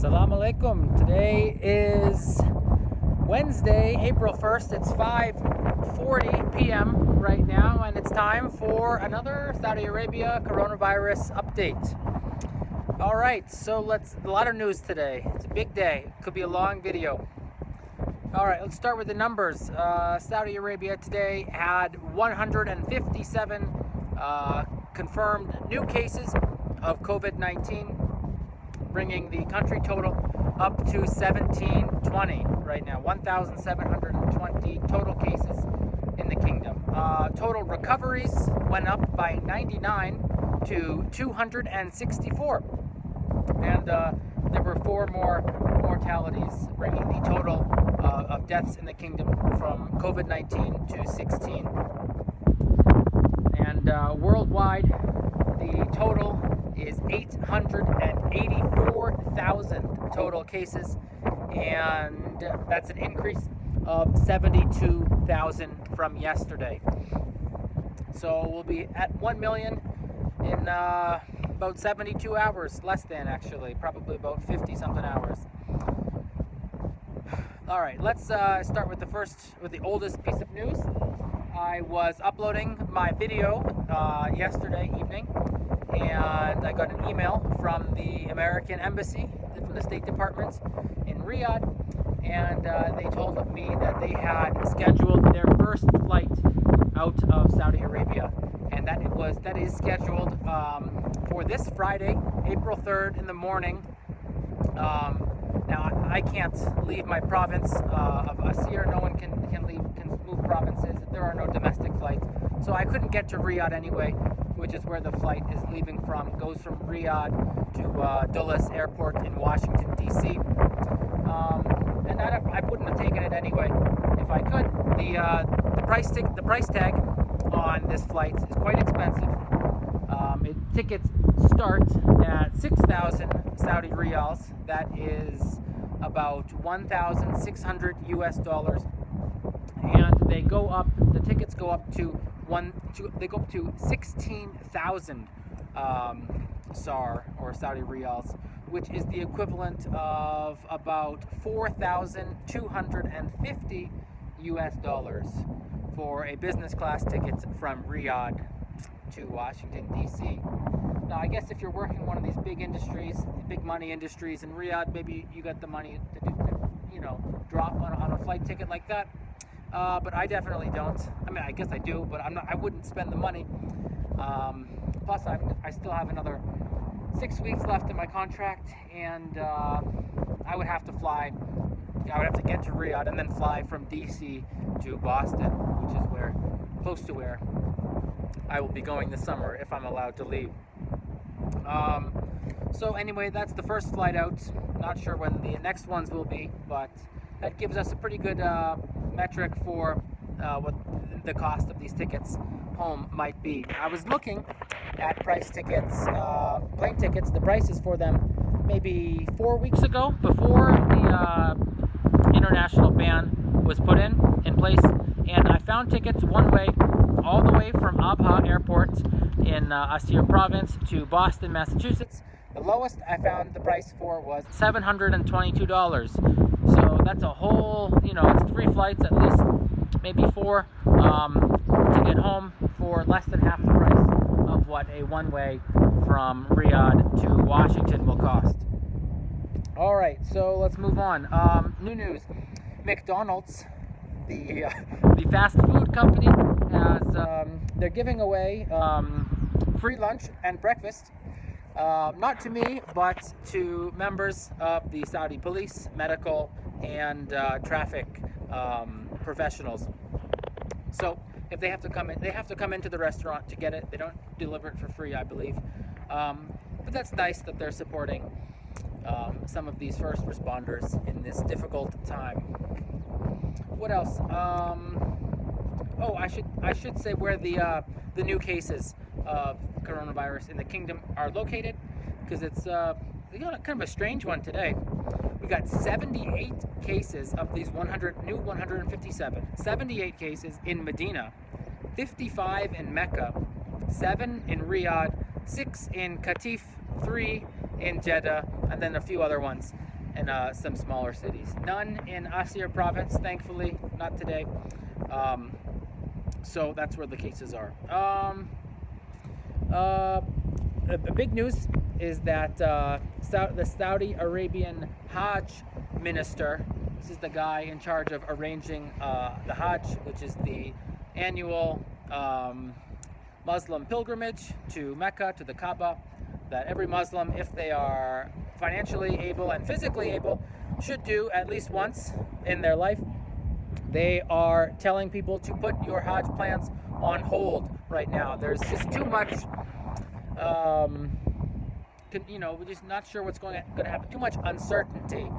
Assalamu alaikum. Today is Wednesday, April 1st. It's 5:40 p.m. right now, and it's time for another Saudi Arabia coronavirus update. All right, so a lot of news today. It's a big day. Could be a long video. All right, let's start with the numbers. Saudi Arabia today had 157 confirmed new cases of COVID-19, bringing the country total up to 1,720 right now. 1,720 total cases in the kingdom. Total recoveries went up by 99 to 264. And there were 4 more mortalities, bringing the total of deaths in the kingdom from COVID-19 to 16. And worldwide, the total is 884,000 total cases, and that's an increase of 72,000 from yesterday. So we'll be at 1 million in about 72 hours, less than actually, probably about 50 something hours. All right, let's start with the oldest piece of news. I was uploading my video yesterday evening, and I got an email from the American Embassy, from the State Department in Riyadh, and they told me that they had scheduled their first flight out of Saudi Arabia, and that is scheduled for this Friday, April 3rd in the morning. Now I can't leave my province of Asir. No one can move provinces. There are no domestic flights, so I couldn't get to Riyadh anyway, which is where the flight is leaving from. It goes from Riyadh to Dulles Airport in Washington, D.C. And I wouldn't have taken it anyway if I could. The price tag on this flight is quite expensive. Tickets start at 6,000 Saudi riyals. That is about $1,600 US, and they go up. The tickets go up to 16,000 SAR or Saudi riyals, which is the equivalent of about $4,250 US for a business class ticket from Riyadh to Washington, D.C. Now, I guess if you're working in one of these big industries, big money industries in Riyadh, maybe you got the money to drop on a flight ticket like that. But I definitely don't. I mean, I guess I do, but I wouldn't spend the money. Plus, I still have another 6 weeks left in my contract, and I would have to fly. I would have to get to Riyadh and then fly from DC to Boston, which is close to where I will be going this summer if I'm allowed to leave. So anyway, that's the first flight out. Not sure when the next ones will be, but that gives us a pretty good metric for what the cost of these tickets home might be. I was looking at plane tickets, the prices for them maybe 4 weeks ago, before the international ban was put in place, and I found tickets one way all the way from Abha Airport in Asir province to Boston, Massachusetts. The lowest I found the price for was $722. So that's a whole, it's 3 flights, at least maybe 4, to get home for less than half the price of what a one-way from Riyadh to Washington will cost. All right, so let's move on. New news: McDonald's, the fast food company, they're giving away free lunch and breakfast, not to me, but to members of the Saudi police, medical, and traffic professionals. So if they have to come in, they have to come into the restaurant to get it. They don't deliver it for free, I believe. But that's nice that they're supporting some of these first responders in this difficult time. What else? I should say where the new cases of coronavirus in the kingdom are located, because it's kind of a strange one today. We got 78 cases of these 157. 78 cases in Medina, 55 in Mecca, 7 in Riyadh, 6 in Qatif, 3 in Jeddah, and then a few other ones. and some smaller cities. None in Asir province, thankfully, not today. So that's where the cases are. The big news is that the Saudi Arabian Hajj minister, this is the guy in charge of arranging the Hajj, which is the annual Muslim pilgrimage to Mecca, to the Kaaba, that every Muslim, if they are financially able and physically able, should do at least once in their life. They are telling people to put your Hajj plans on hold right now. There's just too much, we're just not sure what's going to happen. Too much uncertainty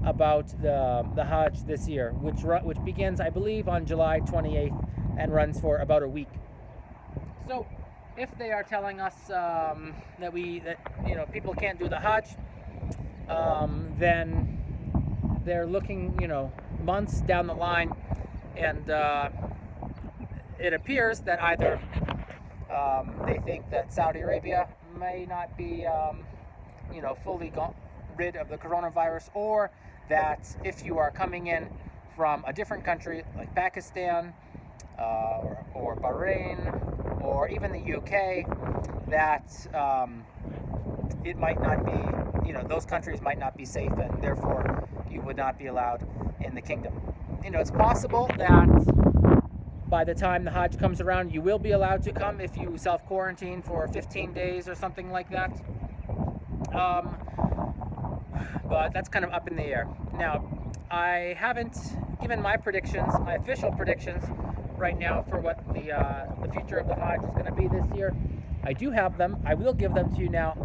about the Hajj this year, which begins, I believe, on July 28th and runs for about a week. So, if they are telling us that people can't do the Hajj, then they're looking, months down the line, and it appears that either they think that Saudi Arabia may not be, fully rid of the coronavirus, or that if you are coming in from a different country like Pakistan or Bahrain or even the UK, that it might not be, those countries might not be safe, and therefore you would not be allowed in the kingdom. It's possible that by the time the Hajj comes around, you will be allowed to come if you self-quarantine for 15 days or something like that. But that's kind of up in the air. Now, I haven't given my predictions, my official predictions, right now for what the future of the Hajj is going to be this year. I do have them. I will give them to you now.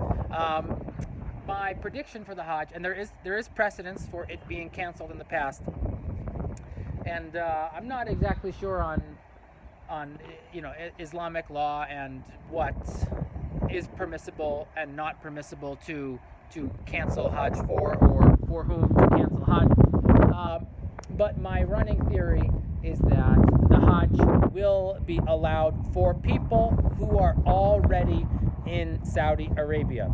My prediction for the Hajj, and there is precedence for it being canceled in the past, and I'm not exactly sure on Islamic law and what is permissible and not permissible to cancel Hajj for, or for whom to cancel Hajj. But my running theory is that the Hajj will be allowed for people who are already in Saudi Arabia.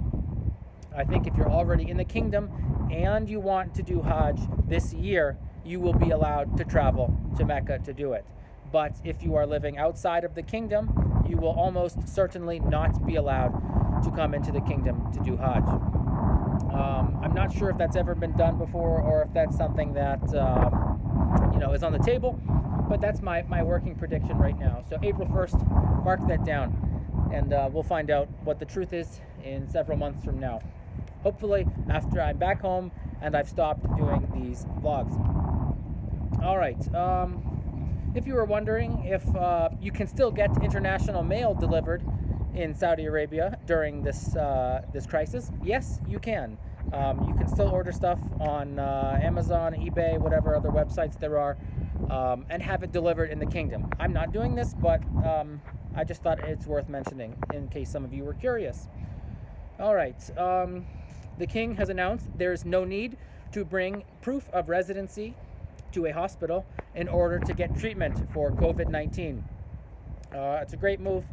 I think if you're already in the kingdom and you want to do Hajj this year, you will be allowed to travel to Mecca to do it. But if you are living outside of the kingdom, you will almost certainly not be allowed to come into the kingdom to do Hajj. I'm not sure if that's ever been done before, or if that's something that is on the table, but that's my working prediction right now. So April 1st, mark that down, and we'll find out what the truth is in several months from now. Hopefully after I'm back home and I've stopped doing these vlogs. All right. If you were wondering if you can still get international mail delivered in Saudi Arabia during this crisis, yes, you can. You can still order stuff on Amazon, eBay, whatever other websites there are, and have it delivered in the kingdom. I'm not doing this, but I just thought it's worth mentioning in case some of you were curious. All right. The king has announced there's no need to bring proof of residency to a hospital in order to get treatment for COVID-19. It's a great move.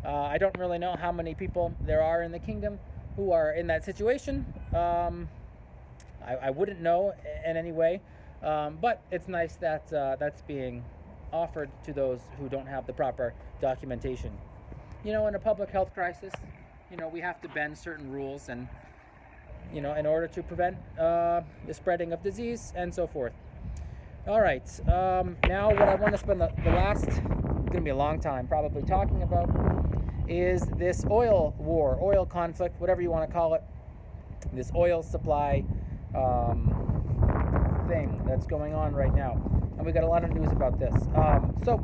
I don't really know how many people there are in the kingdom who are in that situation. I wouldn't know in any way, but it's nice that that's being offered to those who don't have the proper documentation. In a public health crisis, we have to bend certain rules, and in order to prevent the spreading of disease and so forth. All right, now what I want to spend the last, it's going to be a long time probably, talking about is this oil war, oil conflict, whatever you want to call it, this oil supply thing that's going on right now. And we got a lot of news about this. So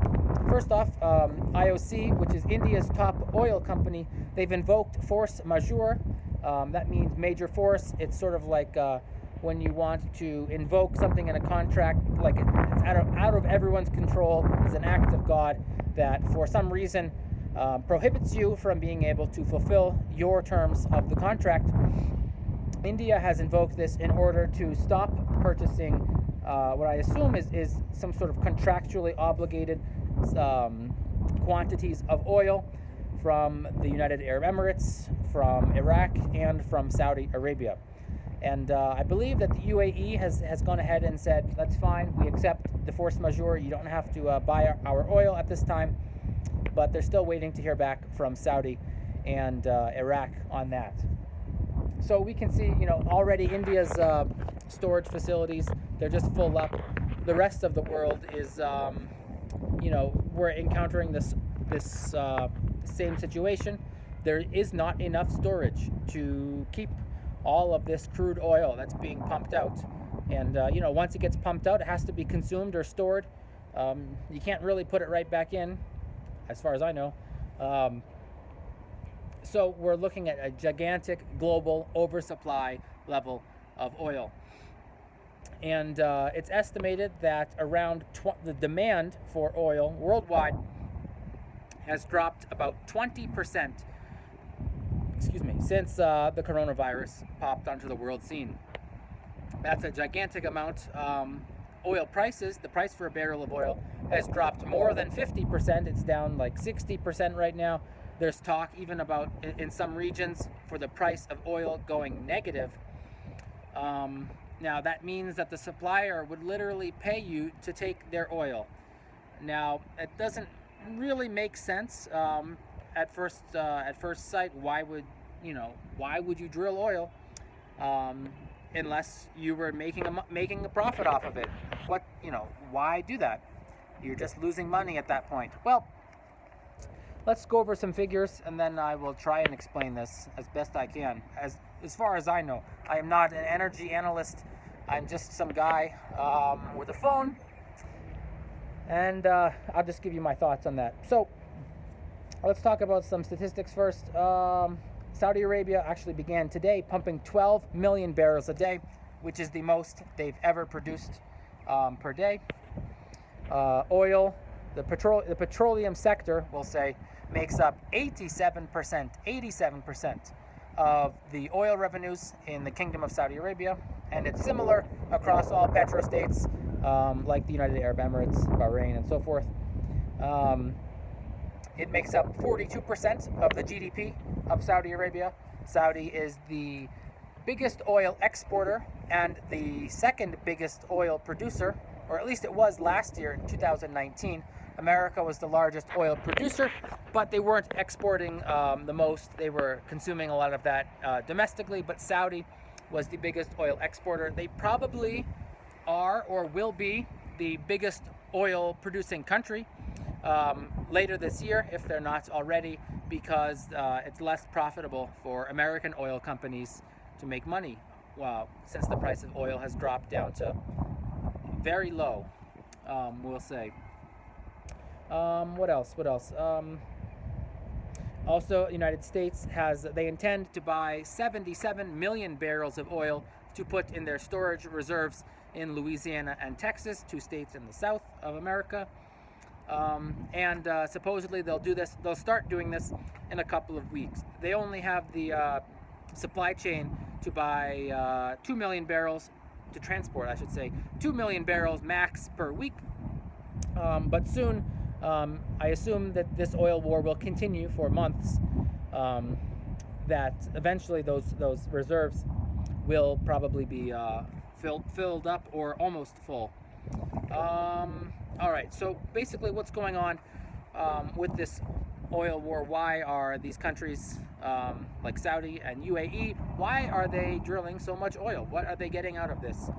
first off, IOC, which is India's top oil company, they've invoked force majeure. That means major force. It's sort of like when you want to invoke something in a contract, like it's out of everyone's control. It's an act of God that for some reason prohibits you from being able to fulfill your terms of the contract. India has invoked this in order to stop purchasing what I assume is some sort of contractually obligated quantities of oil from the United Arab Emirates, from Iraq, and from Saudi Arabia. And I believe that the UAE has gone ahead and said, that's fine, we accept the force majeure, you don't have to buy our oil at this time, but they're still waiting to hear back from Saudi and Iraq on that. So we can see, already India's storage facilities, they're just full up. The rest of the world is, we're encountering this same situation. There is not enough storage to keep all of this crude oil that's being pumped out. And, once it gets pumped out, it has to be consumed or stored. You can't really put it right back in, as far as I know. So we're looking at a gigantic global oversupply level of oil. And it's estimated that around the demand for oil worldwide has dropped about 20%, since the coronavirus popped onto the world scene. That's a gigantic amount. Oil prices, the price for a barrel of oil has dropped more than 50%. It's down like 60% right now. There's talk even about, in some regions, for the price of oil going negative. Now that means that the supplier would literally pay you to take their oil. Now it doesn't really make sense at first sight. Why would you drill oil unless you were making a profit off of it? Why do that? You're just losing money at that point. Well, let's go over some figures, and then I will try and explain this as best I can. As far as I know, I am not an energy analyst. I'm just some guy with a phone, and I'll just give you my thoughts on that. So let's talk about some statistics first. Saudi Arabia actually began today pumping 12 million barrels a day, which is the most they've ever produced per day. Oil, the petroleum sector, we'll say, makes up 87% of the oil revenues in the Kingdom of Saudi Arabia, and it's similar across all petrostates like the United Arab Emirates, Bahrain, and so forth. It makes up 42% of the GDP of Saudi Arabia. Saudi is the biggest oil exporter and the second biggest oil producer, or at least it was last year in 2019. America was the largest oil producer, but they weren't exporting the most. They were consuming a lot of that domestically, but Saudi was the biggest oil exporter. They probably are or will be the biggest oil producing country later this year, if they're not already, because it's less profitable for American oil companies to make money, since the price of oil has dropped down to very low, we'll say. What else? Also, the United States they intend to buy 77 million barrels of oil to put in their storage reserves in Louisiana and Texas, 2 states in the south of America. And supposedly they'll start doing this in a couple of weeks. They only have the supply chain to buy 2 million barrels to transport, 2 million barrels max per week. But soon, I assume that this oil war will continue for months, that eventually those reserves will probably be filled up or almost full. All right, so basically what's going on with this oil war? Why are these countries like Saudi and UAE, why are they drilling so much oil? What are they getting out of this?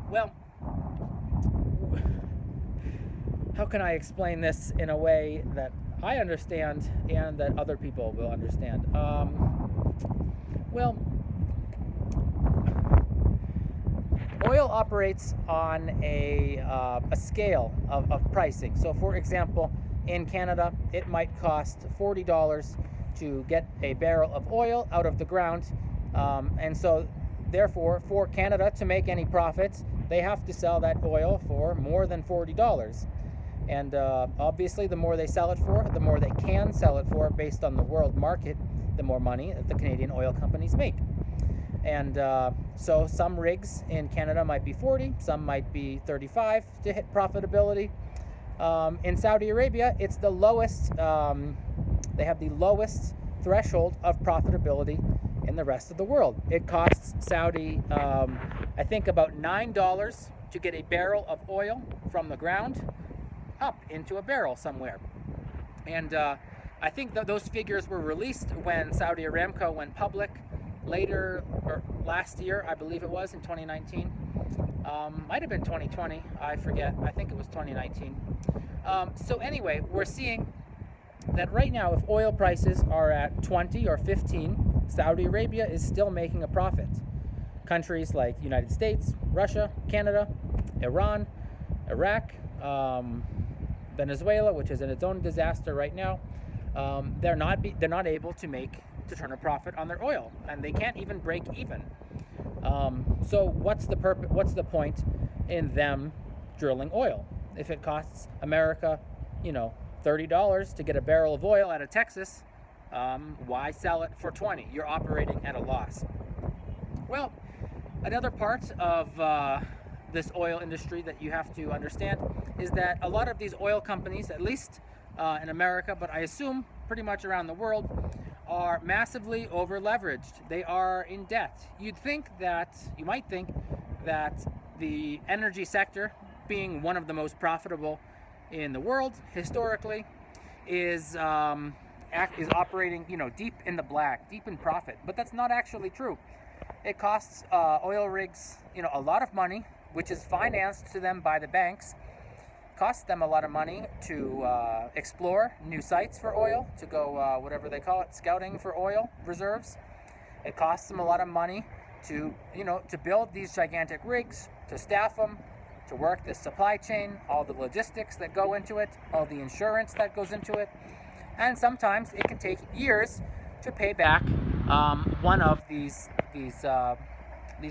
Well, how can I explain this in a way that I understand and that other people will understand? Well, oil operates on a scale of pricing. So, for example, in Canada, it might cost $40 to get a barrel of oil out of the ground. And so, therefore, for Canada to make any profits, they have to sell that oil for more than $40. And obviously, the more they sell it for, the more they can sell it for based on the world market, the more money that the Canadian oil companies make. And so some rigs in Canada might be 40, some might be 35 to hit profitability. In Saudi Arabia, it's the lowest, they have the lowest threshold of profitability in the rest of the world. It costs Saudi, I think, about $9 to get a barrel of oil from the ground up into a barrel somewhere. And I think that those figures were released when Saudi Aramco went public later, or last year, I believe it was, in 2019. Might have been 2020, I forget. I think it was 2019. So anyway, we're seeing that right now, if oil prices are at 20 or 15, Saudi Arabia is still making a profit. Countries like United States, Russia, Canada, Iran, Iraq, Venezuela, which is in its own disaster right now, they're not able to turn a profit on their oil, and they can't even break even. So what's the point in them drilling oil if it costs America, $30 to get a barrel of oil out of Texas? Why sell it for 20? You're operating at a loss. Well, another part of this oil industry that you have to understand is that a lot of these oil companies, at least in America, but I assume pretty much around the world, are massively over leveraged. They are in debt. You might think that the energy sector, being one of the most profitable in the world historically, is operating deep in the black, deep in profit, but that's not actually true. It costs oil rigs a lot of money, which is financed to them by the banks. Costs them a lot of money to explore new sites for oil, to go whatever they call it, scouting for oil reserves. It costs them a lot of money to build these gigantic rigs, to staff them, to work the supply chain, all the logistics that go into it, all the insurance that goes into it, and sometimes it can take years to pay back one of these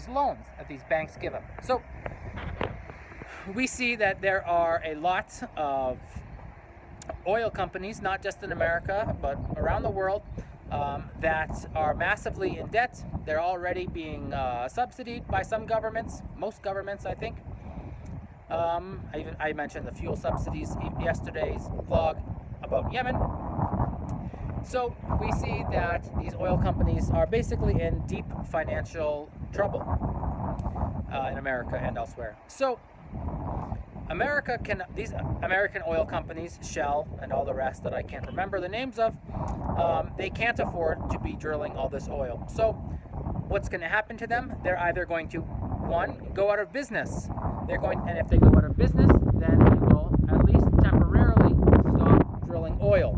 loans that these banks give them. So we see that there are a lot of oil companies, not just in America, but around the world, that are massively in debt. They're already being subsidized by some governments, most governments, I think. I mentioned the fuel subsidies in yesterday's vlog about Yemen. So we see that these oil companies are basically in deep financial trouble in America and elsewhere. So these American oil companies, Shell and all the rest that I can't remember the names of, they can't afford to be drilling all this oil. So what's going to happen to them? They're either going to, one, go out of business. And if they go out of business, then they will at least temporarily stop drilling oil,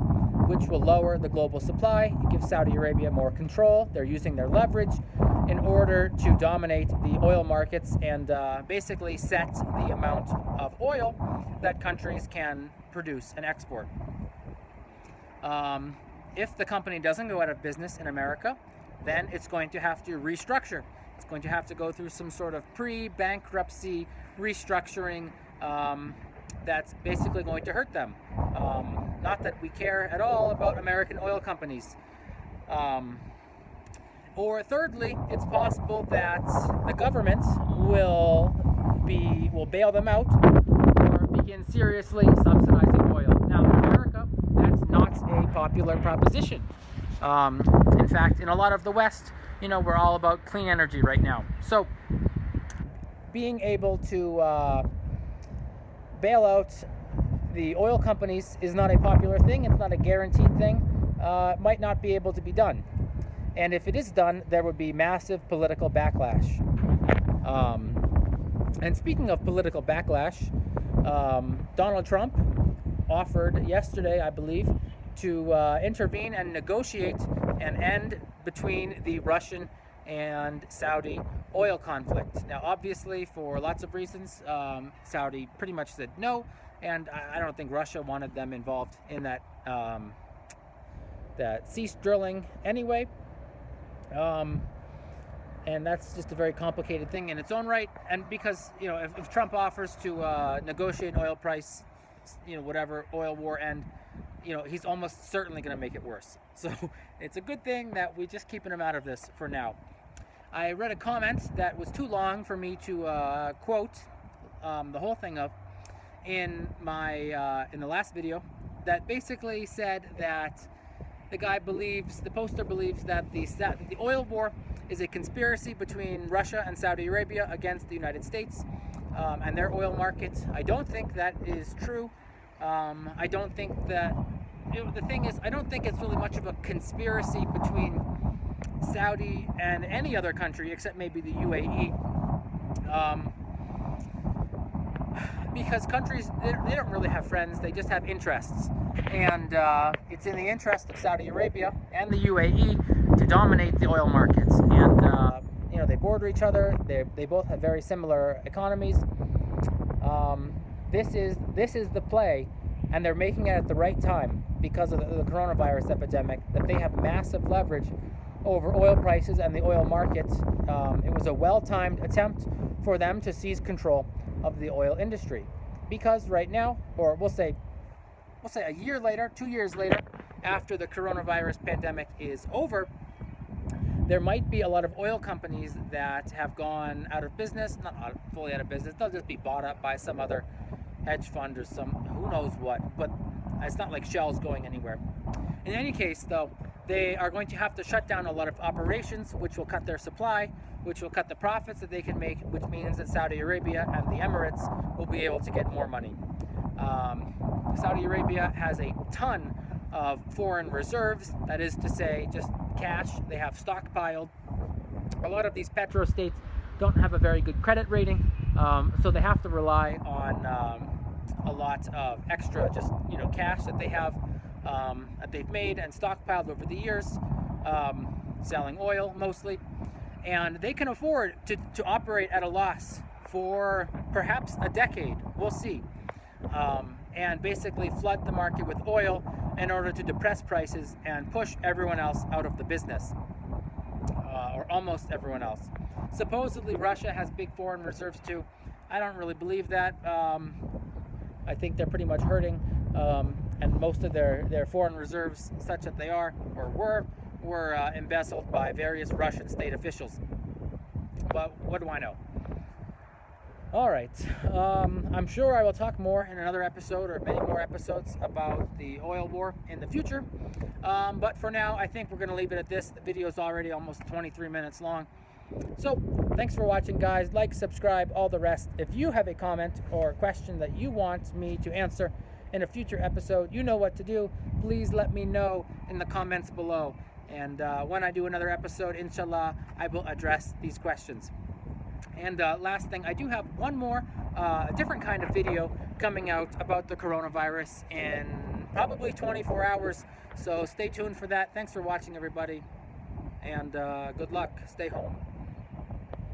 which will lower the global supply, give Saudi Arabia more control. They're using their leverage in order to dominate the oil markets and basically set the amount of oil that countries can produce and export. If the company doesn't go out of business in America, then it's going to have to restructure. It's going to have to go through some sort of pre-bankruptcy restructuring that's basically going to hurt them. Not that we care at all about American oil companies. Or thirdly, it's possible that the government will bail them out or begin seriously subsidizing oil. Now, in America, that's not a popular proposition. In fact, in a lot of the West, we're all about clean energy right now. So being able to bail out the oil companies is not a popular thing. It's not a guaranteed thing. It might not be able to be done. And if it is done, there would be massive political backlash. And speaking of political backlash, Donald Trump offered yesterday, I believe, to intervene and negotiate an end between the Russian and Saudi oil conflict. Now, obviously, for lots of reasons, Saudi pretty much said no, and I don't think Russia wanted them involved in that cease drilling anyway. And that's just a very complicated thing in its own right. And because, if Trump offers to negotiate oil price, whatever oil war end, he's almost certainly going to make it worse. So it's a good thing that we just keeping him out of this for now. I read a comment that was too long for me to quote the whole thing of in the last video, that basically said that The poster believes that the oil war is a conspiracy between Russia and Saudi Arabia against the United States and their oil market. I don't think that is true. I don't think that, the thing is, I don't think it's really much of a conspiracy between Saudi and any other country except maybe the UAE. Because countries, they don't really have friends, they just have interests. And it's in the interest of Saudi Arabia and the UAE to dominate the oil markets. And, they border each other, they both have very similar economies. This is the play, and they're making it at the right time because of the coronavirus epidemic, that they have massive leverage over oil prices and the oil market. It was a well-timed attempt for them to seize control of the oil industry, because right now, or we'll say a year later, 2 years later, after the coronavirus pandemic is over, there might be a lot of oil companies that have gone out of business, not fully out of business, they'll just be bought up by some other hedge fund or some who knows what, but it's not like Shell's going anywhere. In any case, though, they are going to have to shut down a lot of operations, which will cut their supply, which will cut the profits that they can make, which means that Saudi Arabia and the Emirates will be able to get more money. Saudi Arabia has a ton of foreign reserves, that is to say, just cash they have stockpiled. A lot of these petro-states don't have a very good credit rating, so they have to rely on a lot of extra cash that they have, that they've made and stockpiled over the years, selling oil mostly, and they can afford to operate at a loss for perhaps a decade, we'll see, and basically flood the market with oil in order to depress prices and push everyone else out of the business, or almost everyone else. Supposedly Russia has big foreign reserves too. I don't really believe that. I think they're pretty much hurting, and most of their foreign reserves, such that they are or were embezzled by various Russian state officials. But what do I know? All right, I'm sure I will talk more in another episode or many more episodes about the oil war in the future. But for now, I think we're going to leave it at this. The video is already almost 23 minutes long. So thanks for watching, guys. Like, subscribe, all the rest. If you have a comment or question that you want me to answer in a future episode, you know what to do. Please let me know in the comments below. And when I do another episode, inshallah, I will address these questions. And last thing, I do have one more, a different kind of video coming out about the coronavirus in probably 24 hours. So stay tuned for that. Thanks for watching, everybody. And good luck. Stay home.